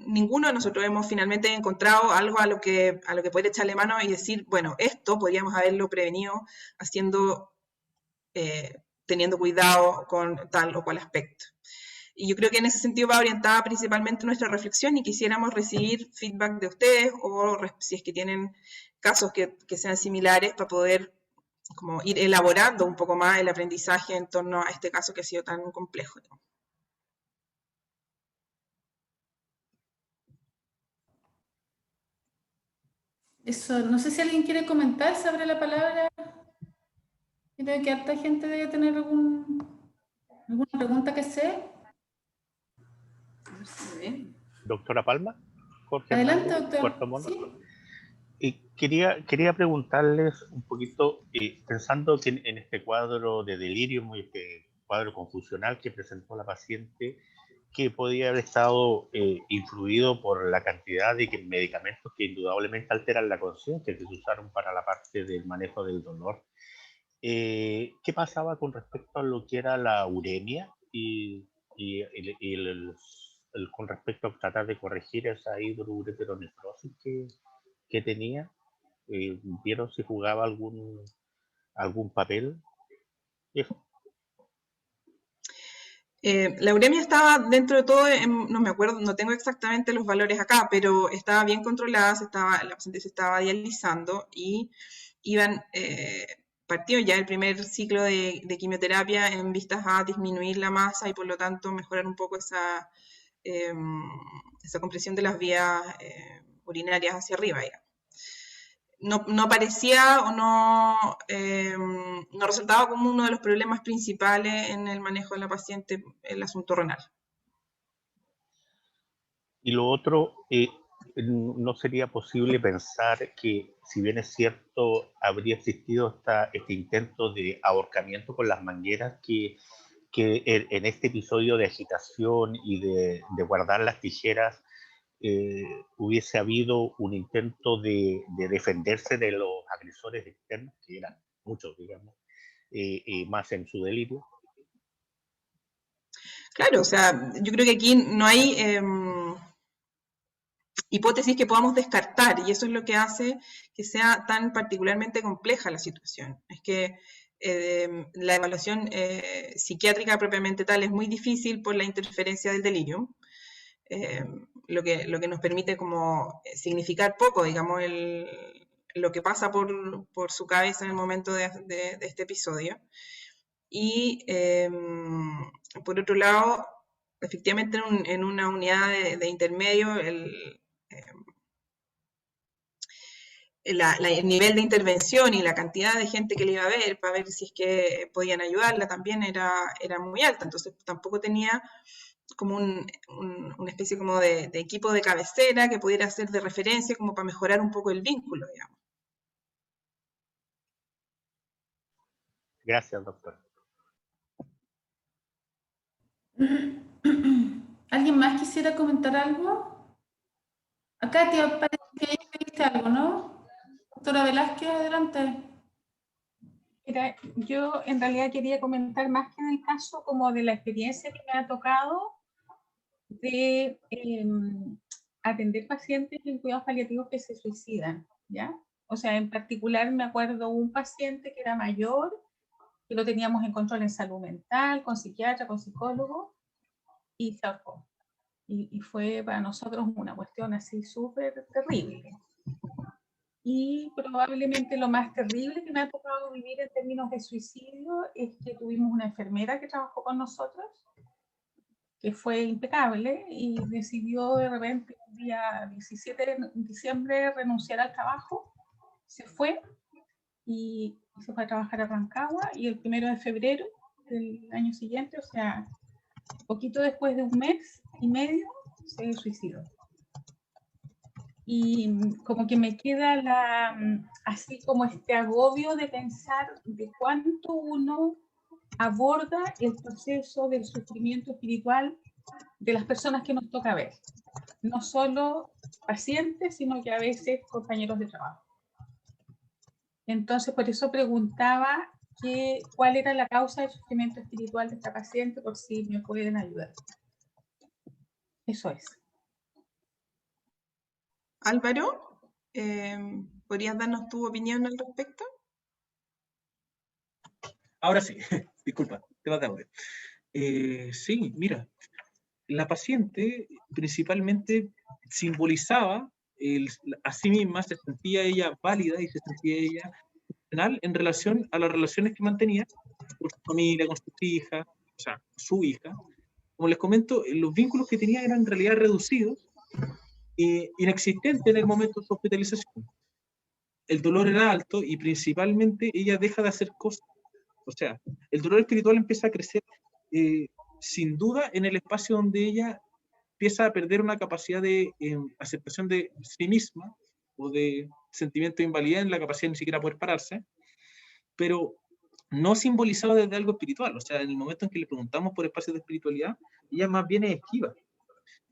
ninguno de nosotros hemos finalmente encontrado algo a lo que poder echarle mano y decir, bueno, esto podríamos haberlo prevenido haciendo, teniendo cuidado con tal o cual aspecto. Y yo creo que en ese sentido va orientada principalmente nuestra reflexión, y quisiéramos recibir feedback de ustedes, o si es que tienen casos que sean similares, para poder como ir elaborando un poco más el aprendizaje en torno a este caso que ha sido tan complejo. Eso, no sé si alguien quiere comentar, se abre la palabra. Creo que harta gente debe tener alguna pregunta que hacer. Doctora Palma. Jorge Adelante, Hernández, doctor. Puerto Montt. Sí. Y quería preguntarles un poquito, pensando que en este cuadro de delirium y este cuadro confusional que presentó la paciente, que podía haber estado influido por la cantidad de medicamentos que indudablemente alteran la conciencia, que se usaron para la parte del manejo del dolor. ¿Qué pasaba con respecto a lo que era la uremia con respecto a tratar de corregir esa hidroureteronefrosis que tenía? ¿Vieron si jugaba algún papel? Eso. La uremia estaba dentro de todo, no me acuerdo, no tengo exactamente los valores acá, pero estaba bien controlada, la paciente se estaba dializando y partió ya el primer ciclo de quimioterapia en vistas a disminuir la masa y por lo tanto mejorar un poco esa compresión de las vías urinarias hacia arriba. No parecía o no resultaba como uno de los problemas principales en el manejo de la paciente el asunto renal. Y lo otro, ¿no sería posible pensar que, si bien es cierto, habría existido este intento de ahorcamiento con las mangueras, que en este episodio de agitación y de guardar las tijeras hubiese habido un intento de defenderse de los agresores externos, que eran muchos, digamos, más en su delirio? Claro, o sea, yo creo que aquí no hay hipótesis que podamos descartar y eso es lo que hace que sea tan particularmente compleja la situación. Es que la evaluación psiquiátrica propiamente tal es muy difícil por la interferencia del delirium, lo que nos permite como significar poco, digamos, lo que pasa por su cabeza en el momento de este episodio. Y por otro lado, efectivamente en una unidad de intermedio, el nivel de intervención y la cantidad de gente que le iba a ver para ver si es que podían ayudarla también era muy alta, entonces tampoco tenía como una especie como de equipo de cabecera que pudiera ser de referencia como para mejorar un poco el vínculo, digamos. Gracias, doctor. ¿Alguien más quisiera comentar algo? Acá te parece que ahí viste algo, ¿no? Doctora Velázquez, adelante. Mira, yo en realidad quería comentar más que en el caso como de la experiencia que me ha tocado de atender pacientes en cuidados paliativos que se suicidan, ¿ya? O sea, en particular me acuerdo un paciente que era mayor, que lo teníamos en control en salud mental, con psiquiatra, con psicólogo, y se ahorcó. Y fue para nosotros una cuestión así súper terrible. Y probablemente lo más terrible que me ha tocado vivir en términos de suicidio es que tuvimos una enfermera que trabajó con nosotros, que fue impecable y decidió de repente el día 17 de diciembre renunciar al trabajo, se fue y se fue a trabajar a Rancagua y el 1 de febrero del año siguiente, o sea, poquito después de un mes y medio, se suicidó. Y como que me queda así como este agobio de pensar de cuánto uno aborda el proceso del sufrimiento espiritual de las personas que nos toca ver. No solo pacientes, sino que a veces compañeros de trabajo. Entonces, por eso preguntaba cuál era la causa del sufrimiento espiritual de esta paciente, por si me pueden ayudar. Eso es. Álvaro, ¿podrías darnos tu opinión al respecto? Ahora sí, disculpa, temas de audio. Sí, mira, la paciente principalmente simbolizaba a sí misma, se sentía ella válida y se sentía ella funcional en relación a las relaciones que mantenía con su familia, con sus hijas, o sea, su hija. Como les comento, los vínculos que tenía eran en realidad reducidos e inexistentes en el momento de su hospitalización. El dolor era alto y principalmente ella deja de hacer cosas. O sea, el dolor espiritual empieza a crecer sin duda en el espacio donde ella empieza a perder una capacidad de aceptación de sí misma, o de sentimiento de invalidez en la capacidad de ni siquiera poder pararse, pero no simbolizado desde algo espiritual. O sea, en el momento en que le preguntamos por espacios de espiritualidad, ella más bien es esquiva.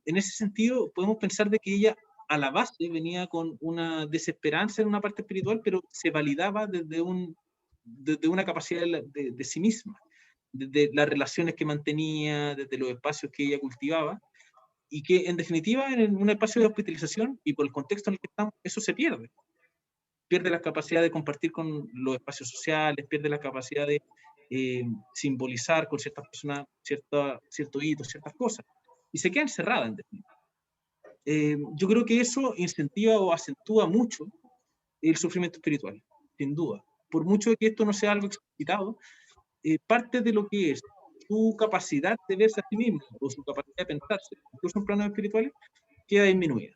En ese sentido, podemos pensar de que ella a la base venía con una desesperanza en una parte espiritual, pero se validaba desde una capacidad de sí misma, desde las relaciones que mantenía, desde los espacios que ella cultivaba, y que en definitiva en un espacio de hospitalización y por el contexto en el que estamos, eso se pierde. Pierde la capacidad de compartir con los espacios sociales, pierde la capacidad de simbolizar con ciertas personas ciertos hitos, ciertas cosas, y se queda encerrada en definitiva. Yo creo que eso incentiva o acentúa mucho el sufrimiento espiritual, sin duda. Por mucho que esto no sea algo explicitado, parte de lo que es su capacidad de verse a sí mismo o su capacidad de pensarse, incluso en planos espirituales, queda disminuida.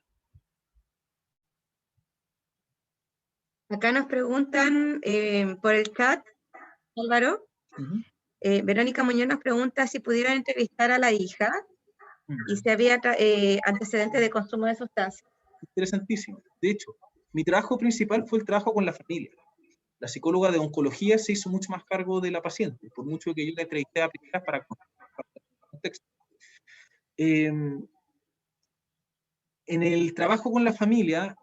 Acá nos preguntan por el chat, Álvaro. Verónica Muñoz nos pregunta si pudieran entrevistar a la hija y si había antecedentes de consumo de sustancias. Interesantísimo. De hecho, mi trabajo principal fue el trabajo con la familia. La psicóloga de oncología se hizo mucho más cargo de la paciente, por mucho que yo la entrevisté a primeras para el contexto. En el trabajo con la familia,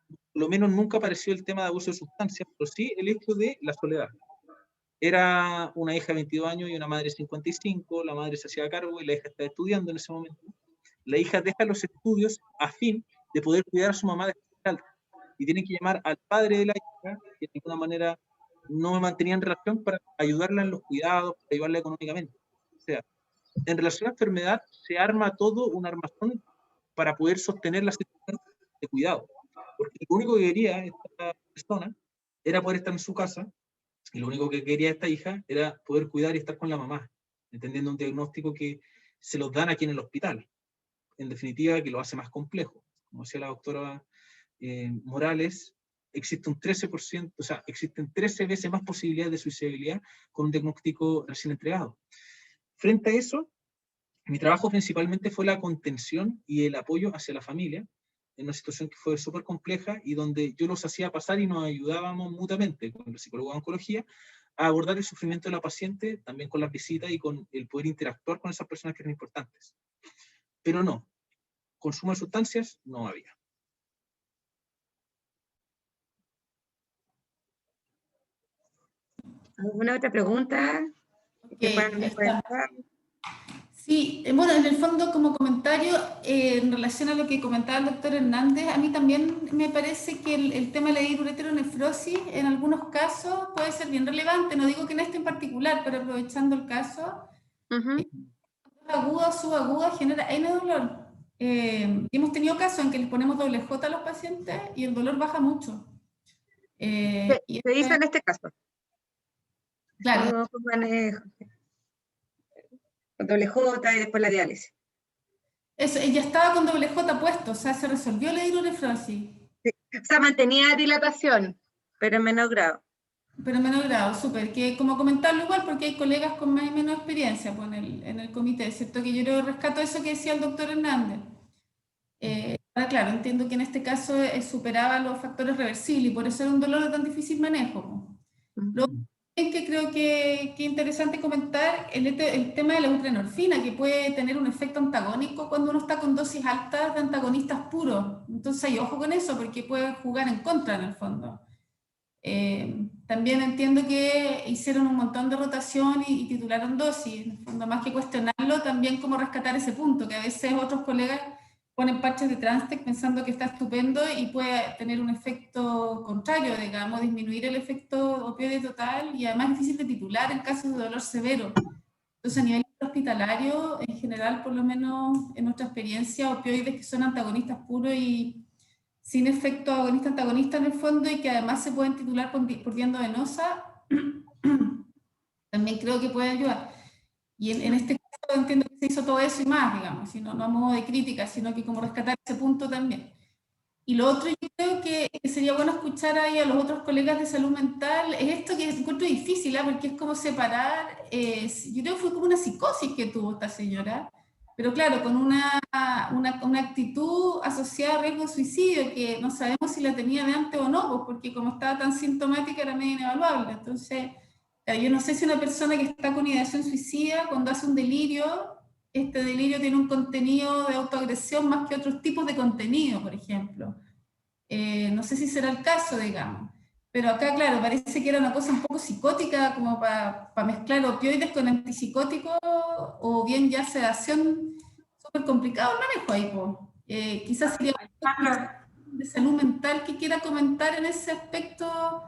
por lo menos nunca apareció el tema de abuso de sustancias, pero sí el hecho de la soledad. Era una hija de 22 años y una madre de 55, la madre se hacía cargo y la hija estaba estudiando en ese momento. La hija deja los estudios a fin de poder cuidar a su mamá de alta, y tienen que llamar al padre de la hija, que de alguna manera no mantenían relación, para ayudarla en los cuidados, para ayudarla económicamente. O sea, en relación a enfermedad se arma todo un armazón para poder sostener la situación de cuidado. Porque lo único que quería esta persona era poder estar en su casa, y lo único que quería esta hija era poder cuidar y estar con la mamá, entendiendo un diagnóstico que se los dan aquí en el hospital. En definitiva, que lo hace más complejo. Como decía la doctora Morales, existe un 13%, o sea, existen 13 veces más posibilidades de suicidabilidad con un diagnóstico recién entregado. Frente a eso, mi trabajo principalmente fue la contención y el apoyo hacia la familia, en una situación que fue súper compleja y donde yo los hacía pasar y nos ayudábamos mutuamente con el psicólogo de oncología a abordar el sufrimiento de la paciente, también con las visitas y con el poder interactuar con esas personas que eran importantes. Pero no, consumo de sustancias no había. ¿Alguna otra pregunta? Sí, bueno, en el fondo como comentario, en relación a lo que comentaba el doctor Hernández, a mí también me parece que el tema de la hidroureteronefrosis en algunos casos puede ser bien relevante, no digo que en este en particular, pero aprovechando el caso, aguda o subaguda genera N dolor. Y hemos tenido casos en que les ponemos doble J a los pacientes y el dolor baja mucho. Se hizo en este caso. Claro. Con doble J y después la diálisis. Eso, ella estaba con doble J puesto, o sea, se resolvió la hidronefrosis. Sí. O sea, mantenía dilatación, pero en menor grado. Pero en menor grado, súper. Que como comentarlo igual, porque hay colegas con más y menos experiencia pues, en el comité, ¿cierto? Que yo rescato eso que decía el doctor Hernández. Claro, entiendo que en este caso superaba los factores reversibles y por eso era un dolor de tan difícil manejo. Lo que creo que es interesante comentar el tema de la buprenorfina, que puede tener un efecto antagónico cuando uno está con dosis altas de antagonistas puros. Entonces hay ojo con eso, porque puede jugar en contra en el fondo. También entiendo que hicieron un montón de rotación y titularon dosis. En el fondo, más que cuestionarlo, también como rescatar ese punto, que a veces otros colegas ponen parches de Transtec pensando que está estupendo y puede tener un efecto contrario, digamos, disminuir el efecto opioide total y además es difícil de titular en casos de dolor severo. Entonces, a nivel hospitalario, en general, por lo menos en nuestra experiencia, opioides que son antagonistas puros y sin efecto agonista-antagonista en el fondo y que además se pueden titular por vía endovenosa, también creo que puede ayudar. Y en este caso entiendo que se hizo todo eso y más, digamos, no a modo de crítica, sino que como rescatar ese punto también. Y lo otro, yo creo que sería bueno escuchar ahí a los otros colegas de salud mental, es esto que encuentro difícil, porque es como separar, yo creo que fue como una psicosis que tuvo esta señora, pero claro, con una actitud asociada a riesgo de suicidio, que no sabemos si la tenía de antes o no, pues porque como estaba tan sintomática era medio inevaluable. Entonces, yo no sé si una persona que está con ideación suicida, cuando hace un delirio, este delirio tiene un contenido de autoagresión más que otros tipos de contenido, por ejemplo. No sé si será el caso, digamos. Pero acá, claro, parece que era una cosa un poco psicótica, como para mezclar opioides con antipsicóticos, o bien ya sedación, súper complicado el manejo ahí, po. Quizás sería de salud mental que quiera comentar en ese aspecto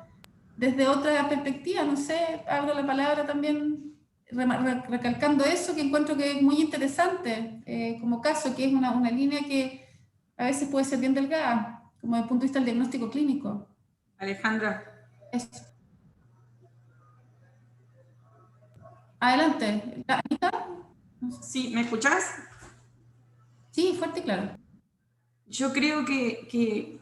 desde otra perspectiva, no sé, abro la palabra también recalcando eso, que encuentro que es muy interesante como caso, que es una línea que a veces puede ser bien delgada, como desde el punto de vista del diagnóstico clínico. Alejandra. Eso. Adelante. ¿Anita? Sí, ¿me escuchás? Sí, fuerte y claro. Yo creo que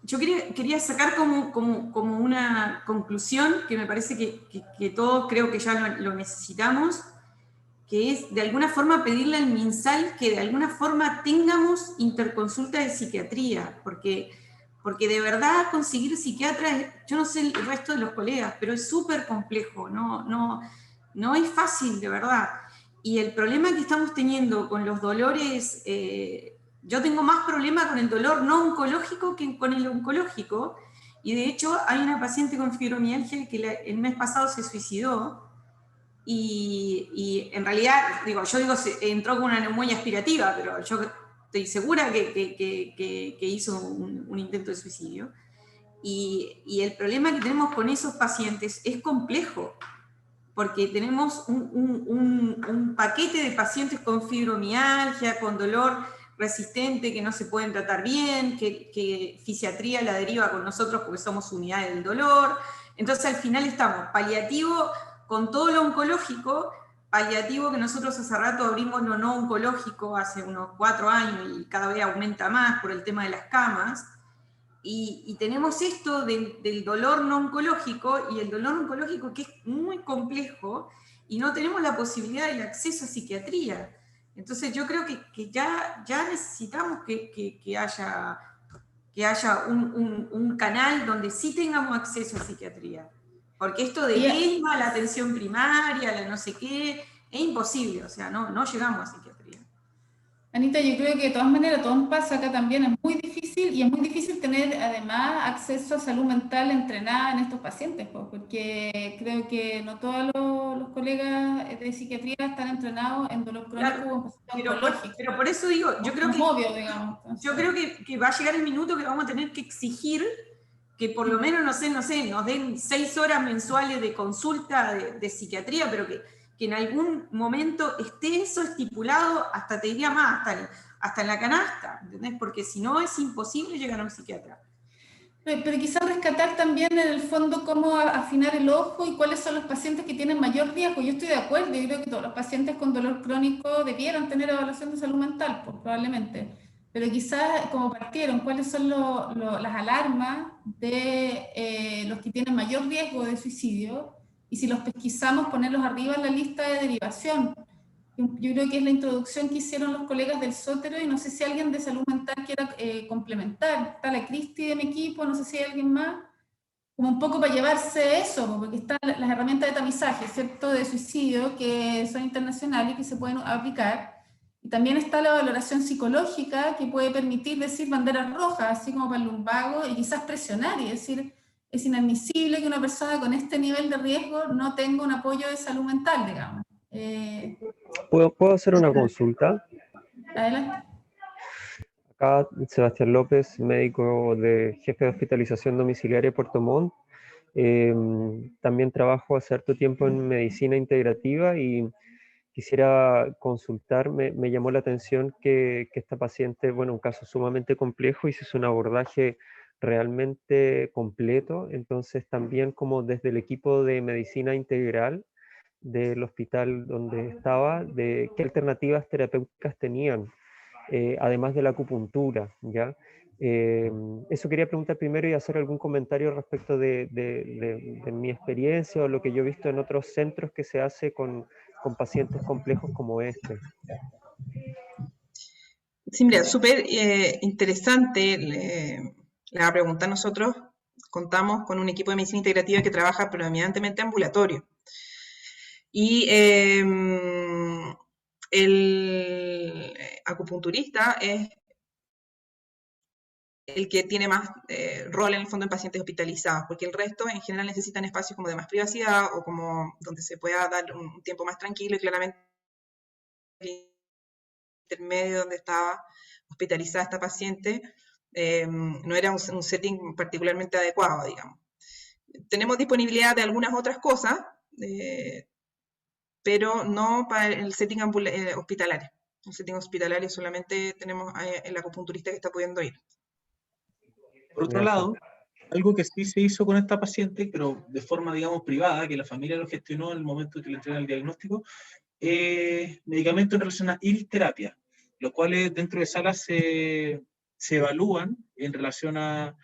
yo quería sacar como una conclusión que me parece que todos creo que ya lo necesitamos, que es de alguna forma pedirle al MinSal que de alguna forma tengamos interconsulta de psiquiatría, porque de verdad conseguir psiquiatras, yo no sé el resto de los colegas, pero es súper complejo, no es fácil, de verdad. Y el problema que estamos teniendo con los dolores, yo tengo más problema con el dolor no oncológico que con el oncológico, y de hecho hay una paciente con fibromialgia que el mes pasado se suicidó, y en realidad, yo digo, entró con una neumonía aspirativa, pero yo estoy segura que hizo un intento de suicidio. Y el problema que tenemos con esos pacientes es complejo, porque tenemos un paquete de pacientes con fibromialgia, con dolor resistente, que no se pueden tratar bien, que fisiatría la deriva con nosotros porque somos unidad del dolor. Entonces al final estamos paliativo con todo lo oncológico, paliativo que nosotros hace rato abrimos lo no oncológico hace unos 4 años y cada vez aumenta más por el tema de las camas, y tenemos esto del dolor no oncológico, y el dolor oncológico que es muy complejo, y no tenemos la posibilidad del acceso a psiquiatría. Entonces yo creo que ya necesitamos que haya un canal donde sí tengamos acceso a psiquiatría. Porque esto de ESMA, la atención primaria, la no sé qué, es imposible, o sea, no llegamos a psiquiatría. Anita, yo creo que de todas maneras, todo un pasa acá también, es muy difícil, y es muy difícil tener además acceso a salud mental entrenada en estos pacientes, pues, porque creo que no todos los colegas de psiquiatría están entrenados en dolor crónico, claro, pero por eso digo, yo creo obvio, digamos. Entonces, yo creo que va a llegar el minuto que vamos a tener que exigir que por lo menos, no sé, nos den 6 horas mensuales de consulta de psiquiatría, pero que en algún momento esté eso estipulado, hasta te diría más, hasta en la canasta, ¿entendés? Porque si no es imposible llegar a un psiquiatra. Pero quizás rescatar también en el fondo cómo afinar el ojo y cuáles son los pacientes que tienen mayor riesgo. Yo estoy de acuerdo, yo creo que todos los pacientes con dolor crónico debieran tener evaluación de salud mental, pues probablemente. Pero quizás, como partieron, cuáles son las alarmas de los que tienen mayor riesgo de suicidio, y si los pesquisamos, ponerlos arriba en la lista de derivación. Yo creo que es la introducción que hicieron los colegas del Sótero, y no sé si alguien de salud mental quiera complementar. Está la Cristi de mi equipo, no sé si hay alguien más, como un poco para llevarse eso, porque están las herramientas de tamizaje, ¿cierto?, de suicidio, que son internacionales y que se pueden aplicar. Y también está la valoración psicológica, que puede permitir decir banderas rojas, así como para el lumbago, y quizás presionar y decir, es inadmisible que una persona con este nivel de riesgo no tenga un apoyo de salud mental, digamos. ¿Puedo hacer una consulta? Adelante. Acá Sebastián López, médico jefe de hospitalización domiciliaria de Puerto Montt. También trabajo hace harto tiempo en medicina integrativa y quisiera consultar, me llamó la atención que esta paciente, bueno, un caso sumamente complejo, y se hizo un abordaje realmente completo. Entonces también, como desde el equipo de medicina integral del hospital donde estaba, de qué alternativas terapéuticas tenían, además de la acupuntura, ¿ya? Eso quería preguntar primero, y hacer algún comentario respecto de mi experiencia o lo que yo he visto en otros centros que se hace con con pacientes complejos como este. Sí, mira, súper interesante la pregunta. Nosotros contamos con un equipo de medicina integrativa que trabaja predominantemente ambulatorio. Y el acupunturista es el que tiene más rol en el fondo en pacientes hospitalizados, porque el resto en general necesitan espacios como de más privacidad o como donde se pueda dar un tiempo más tranquilo, y claramente el intermedio donde estaba hospitalizada esta paciente no era un setting particularmente adecuado, digamos. Tenemos disponibilidad de algunas otras cosas, pero no para el setting hospitalario. En el setting hospitalario solamente tenemos el acupunturista que está pudiendo ir. Por otro lado, algo que sí se hizo con esta paciente, pero de forma, digamos, privada, que la familia lo gestionó en el momento que le entregan el diagnóstico, medicamentos en relación a iris-terapia, los cuales dentro de salas se evalúan en relación a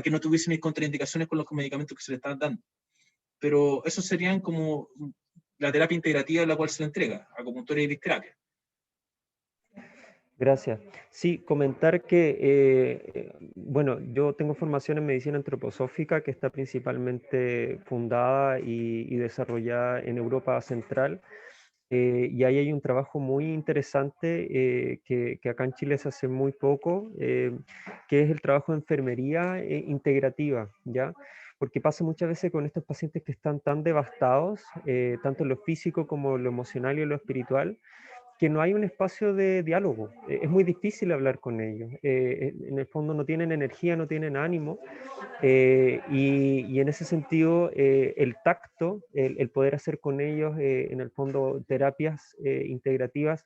que no tuviesen contraindicaciones con los medicamentos que se le estaban dando. Pero esos serían como la terapia integrativa a la cual se le entrega, acupuntura y iris-terapia. Gracias. Sí, comentar que, bueno, yo tengo formación en medicina antroposófica que está principalmente fundada y desarrollada en Europa Central, y ahí hay un trabajo muy interesante que acá en Chile se hace muy poco, que es el trabajo de enfermería integrativa, ¿ya? Porque pasa muchas veces con estos pacientes que están tan devastados, tanto en lo físico como en lo emocional y en lo espiritual, que no hay un espacio de diálogo. Es muy difícil hablar con ellos. En el fondo no tienen energía, no tienen ánimo, y en ese sentido el tacto, el poder hacer con ellos en el fondo terapias integrativas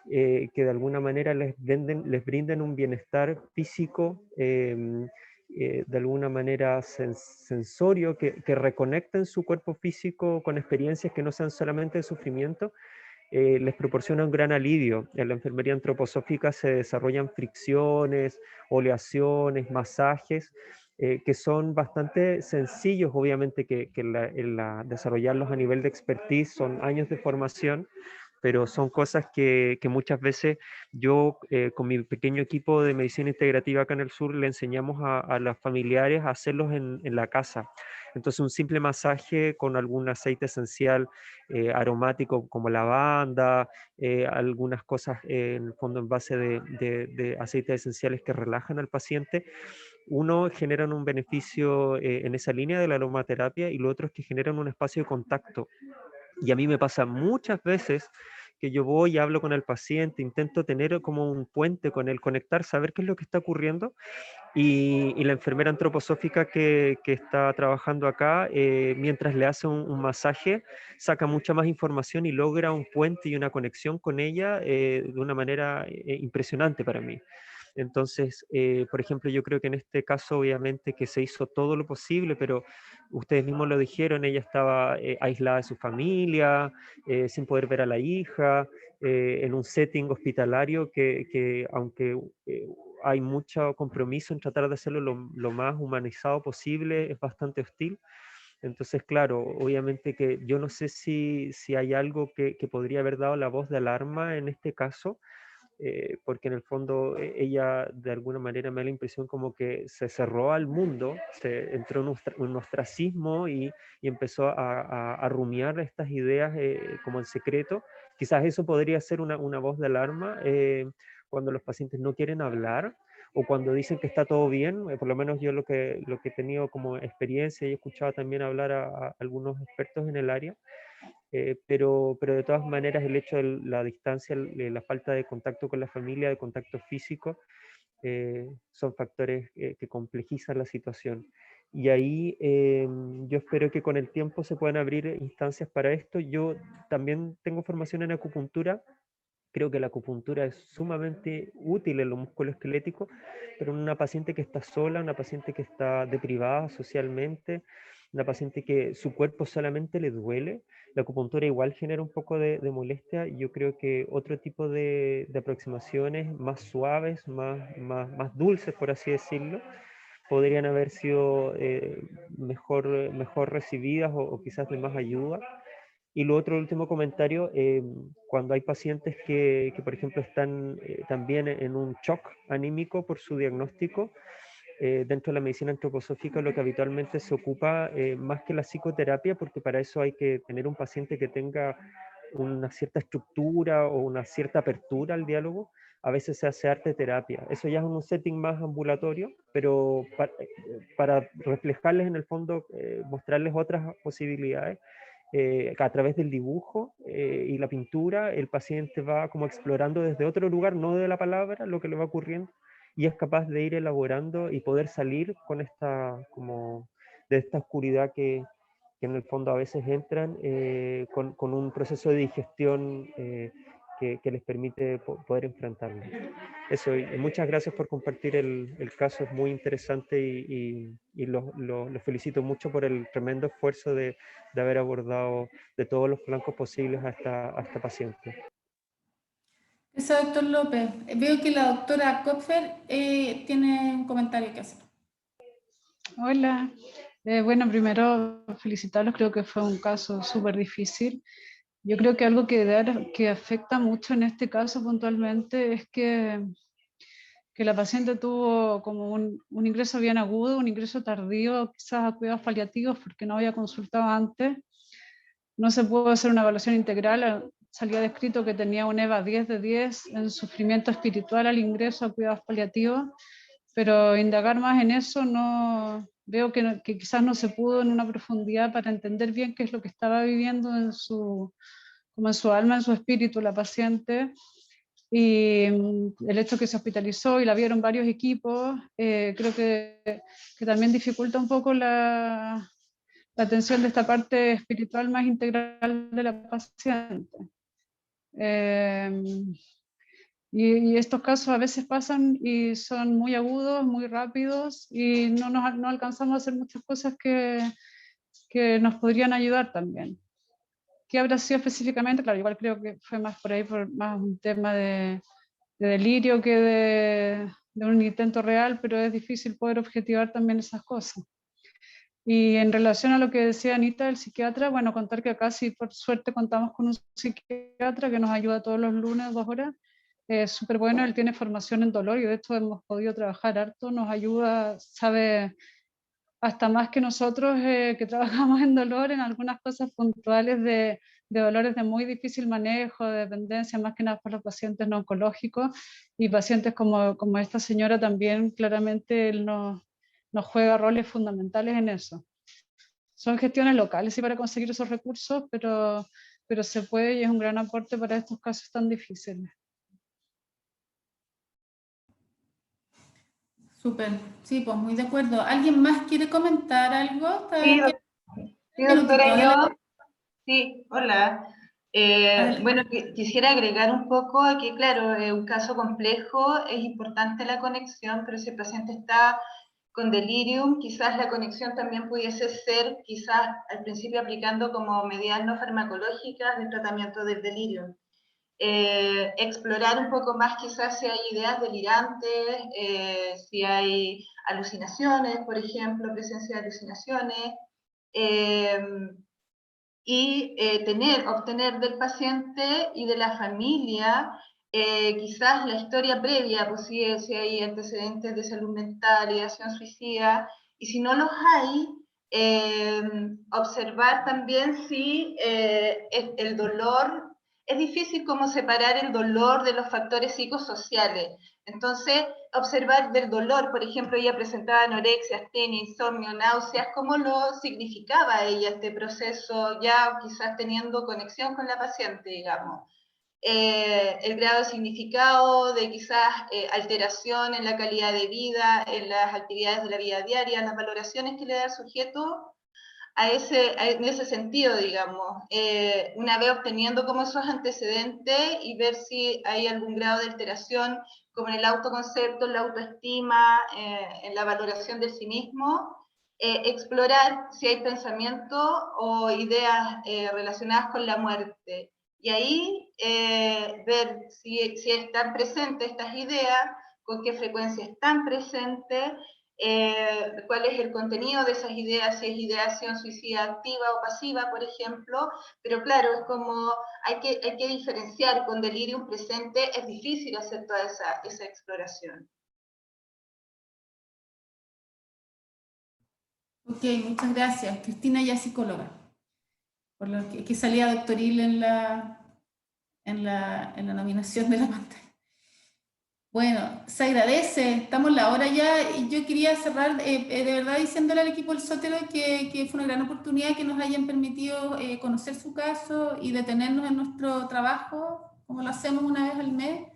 que de alguna manera les brinden un bienestar físico, de alguna manera sensorio, que reconecten su cuerpo físico con experiencias que no sean solamente de sufrimiento, les proporciona un gran alivio. En la enfermería antroposófica se desarrollan fricciones, oleaciones, masajes, que son bastante sencillos, obviamente que desarrollarlos a nivel de expertise son años de formación, pero son cosas que muchas veces yo con mi pequeño equipo de medicina integrativa acá en el sur le enseñamos a los familiares a hacerlos en la casa. Entonces un simple masaje con algún aceite esencial aromático como lavanda, algunas cosas en el fondo en base de aceites esenciales que relajan al paciente, uno generan un beneficio en esa línea de la aromaterapia, y lo otro es que generan un espacio de contacto. Y a mí me pasa muchas veces que yo voy y hablo con el paciente, intento tener como un puente con él, conectar, saber qué es lo que está ocurriendo, y la enfermera antroposófica que está trabajando acá, mientras le hace un masaje, saca mucha más información y logra un puente y una conexión con ella de una manera impresionante para mí. Entonces, por ejemplo, yo creo que en este caso, obviamente, que se hizo todo lo posible, pero ustedes mismos lo dijeron, ella estaba aislada de su familia, sin poder ver a la hija, en un setting hospitalario que aunque hay mucho compromiso en tratar de hacerlo lo más humanizado posible, es bastante hostil. Entonces, claro, obviamente que yo no sé si hay algo que podría haber dado la voz de alarma en este caso, porque en el fondo ella de alguna manera me da la impresión como que se cerró al mundo, se entró en un ostracismo y empezó a rumiar estas ideas como en secreto. Quizás eso podría ser una voz de alarma cuando los pacientes no quieren hablar o cuando dicen que está todo bien. Por lo menos yo lo que he tenido como experiencia y he escuchado también hablar a algunos expertos en el área. Pero de todas maneras el hecho de la distancia, la falta de contacto con la familia, de contacto físico, son factores que complejizan la situación. Y ahí yo espero que con el tiempo se puedan abrir instancias para esto. Yo también tengo formación en acupuntura. Creo que la acupuntura es sumamente útil en lo musculoesquelético, pero en una paciente que está sola, una paciente que está deprivada socialmente, una paciente que su cuerpo solamente le duele, la acupuntura igual genera un poco de molestia. Yo creo que otro tipo de aproximaciones más suaves, más dulces, por así decirlo, podrían haber sido mejor recibidas o quizás de más ayuda. Y lo otro, último comentario, cuando hay pacientes que por ejemplo, están también en un shock anímico por su diagnóstico, dentro de la medicina antroposófica lo que habitualmente se ocupa más que la psicoterapia, porque para eso hay que tener un paciente que tenga una cierta estructura o una cierta apertura al diálogo, a veces se hace arte terapia. Eso ya es un setting más ambulatorio, pero para reflejarles en el fondo, mostrarles otras posibilidades, a través del dibujo y la pintura, el paciente va como explorando desde otro lugar, no de la palabra, lo que le va ocurriendo, y es capaz de ir elaborando y poder salir con esta, como, de esta oscuridad que en el fondo a veces entran con un proceso de digestión que les permite poder enfrentarlo. Eso, y muchas gracias por compartir el caso, es muy interesante y los felicito mucho por el tremendo esfuerzo de haber abordado de todos los flancos posibles a esta paciente. Gracias, doctor López. Veo que la doctora Kopfer tiene un comentario que hacer. Hola. Bueno, primero felicitarlos, creo que fue un caso súper difícil. Yo creo que algo que afecta mucho en este caso puntualmente es que la paciente tuvo como un ingreso bien agudo, un ingreso tardío, quizás a cuidados paliativos porque no había consultado antes. No se pudo hacer una evaluación integral, salía descrito que tenía un EVA 10 de 10 en sufrimiento espiritual al ingreso a cuidados paliativos, pero indagar más en eso no veo que quizás no se pudo en una profundidad para entender bien qué es lo que estaba viviendo como en su alma, en su espíritu la paciente. Y el hecho que se hospitalizó y la vieron varios equipos, creo que también dificulta un poco la atención de esta parte espiritual más integral de la paciente. Y estos casos a veces pasan y son muy agudos, muy rápidos, y no alcanzamos a hacer muchas cosas que nos podrían ayudar también. ¿Qué habrá sido específicamente? Claro, igual creo que fue más por ahí, por más un tema de delirio que de un intento real, pero es difícil poder objetivar también esas cosas. Y en relación a lo que decía Anita, el psiquiatra, bueno, contar que acá sí por suerte contamos con un psiquiatra que nos ayuda todos los lunes 2 horas. Es súper bueno, él tiene formación en dolor y de hecho hemos podido trabajar harto, nos ayuda, sabe hasta más que nosotros que trabajamos en dolor, en algunas cosas puntuales de dolores de muy difícil manejo, de dependencia, más que nada por los pacientes no oncológicos y pacientes como esta señora también, claramente él nos juega roles fundamentales en eso. Son gestiones locales y para conseguir esos recursos, pero se puede y es un gran aporte para estos casos tan difíciles. Súper, sí, pues muy de acuerdo. ¿Alguien más quiere comentar algo? Sí, doctora, yo. Sí, hola. Bueno, quisiera agregar un poco a que, claro, es un caso complejo, es importante la conexión, pero si el paciente está con delirium, quizás la conexión también pudiese ser, quizás al principio aplicando como medidas no farmacológicas de tratamiento del delirium. Explorar un poco más quizás si hay ideas delirantes, si hay alucinaciones, por ejemplo, presencia de alucinaciones, y obtener del paciente y de la familia quizás la historia previa, pues si hay antecedentes de salud mental, ideación suicida, y si no los hay, observar también si el dolor, es difícil como separar el dolor de los factores psicosociales. Entonces, observar del dolor, por ejemplo, ella presentaba anorexia, astenia, insomnio, náuseas, cómo lo significaba ella este proceso, ya quizás teniendo conexión con la paciente, digamos. El grado de significado de quizás alteración en la calidad de vida, en las actividades de la vida diaria, las valoraciones que le da el sujeto en ese sentido, digamos, una vez obteniendo como esos antecedentes y ver si hay algún grado de alteración, como en el autoconcepto, en la autoestima, en la valoración de sí mismo, explorar si hay pensamientos o ideas relacionadas con la muerte. Y ahí ver si están presentes estas ideas, con qué frecuencia están presentes, cuál es el contenido de esas ideas, si es ideación suicida activa o pasiva, por ejemplo, pero claro, es como hay que diferenciar. Con delirium presente es difícil hacer toda esa exploración. Ok, muchas gracias. Cristina ya es psicóloga, por lo que salía doctoril en la nominación de la pantalla. Bueno, se agradece, estamos en la hora ya, y yo quería cerrar de verdad diciéndole al equipo del Sótero que fue una gran oportunidad que nos hayan permitido conocer su caso y detenernos en nuestro trabajo, como lo hacemos una vez al mes,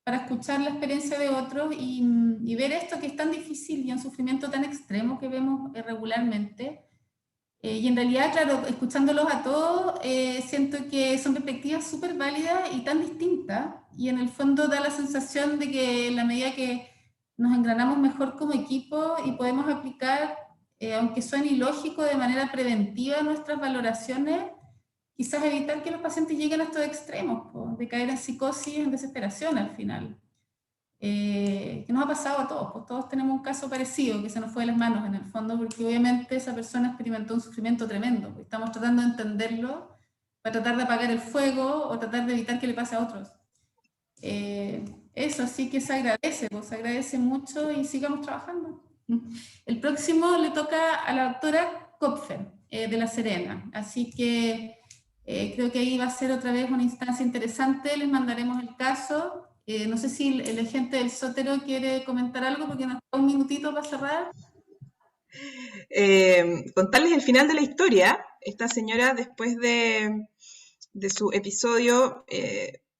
para escuchar la experiencia de otros y ver esto que es tan difícil y un sufrimiento tan extremo que vemos regularmente. Y en realidad, claro, escuchándolos a todos, siento que son perspectivas súper válidas y tan distintas, y en el fondo da la sensación de que en la medida que nos engranamos mejor como equipo y podemos aplicar, aunque suene ilógico, de manera preventiva nuestras valoraciones, quizás evitar que los pacientes lleguen a estos extremos, de caer en psicosis, en desesperación al final. Que nos ha pasado a todos, pues todos tenemos un caso parecido que se nos fue de las manos en el fondo, porque obviamente esa persona experimentó un sufrimiento tremendo, pues estamos tratando de entenderlo para tratar de apagar el fuego o tratar de evitar que le pase a otros. Eso sí que se agradece mucho y sigamos trabajando. El próximo le toca a la doctora Kopfer, de La Serena, así que creo que ahí va a ser otra vez una instancia interesante, les mandaremos el caso. No sé si el gente del Sótero quiere comentar algo, porque nos queda un minutito para cerrar. Contarles el final de la historia. Esta señora, después de su episodio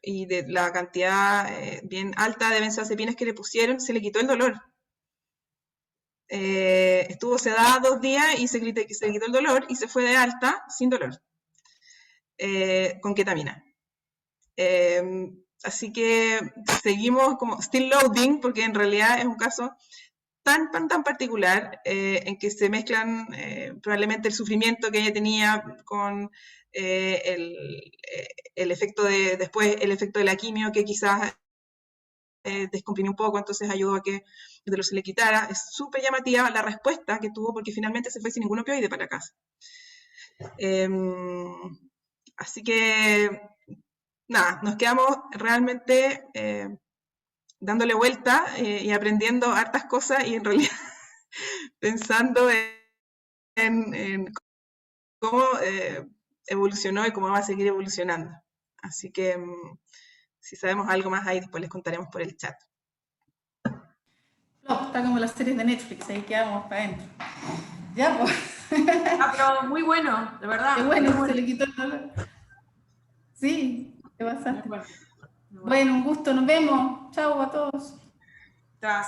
y de la cantidad bien alta de benzodiazepinas que le pusieron, se le quitó el dolor. Estuvo sedada 2 días y se le quitó el dolor y se fue de alta sin dolor, con ketamina. Así que seguimos como still loading, porque en realidad es un caso tan particular, en que se mezclan probablemente el sufrimiento que ella tenía con el efecto después el efecto de la quimio, que quizás descomprimió un poco, entonces ayudó a que el dolor se le quitara. Es súper llamativa la respuesta que tuvo, porque finalmente se fue sin ningún opioide para casa. Así que nada, nos quedamos realmente dándole vuelta y aprendiendo hartas cosas, y en realidad pensando en cómo evolucionó y cómo va a seguir evolucionando. Así que si sabemos algo más ahí, después les contaremos por el chat. No, está como las series de Netflix, ahí quedamos para adentro. Ya, pues. Pero muy bueno, de verdad. Qué bueno, se le quitó el dolor. Sí, te pasaste. Bueno, un gusto, nos vemos. Chao a todos.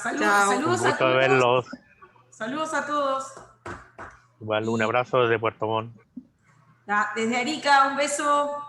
Saludos a todos. Verlos. Saludos a todos. Igual un abrazo desde Puerto Montt. Desde Arica, un beso.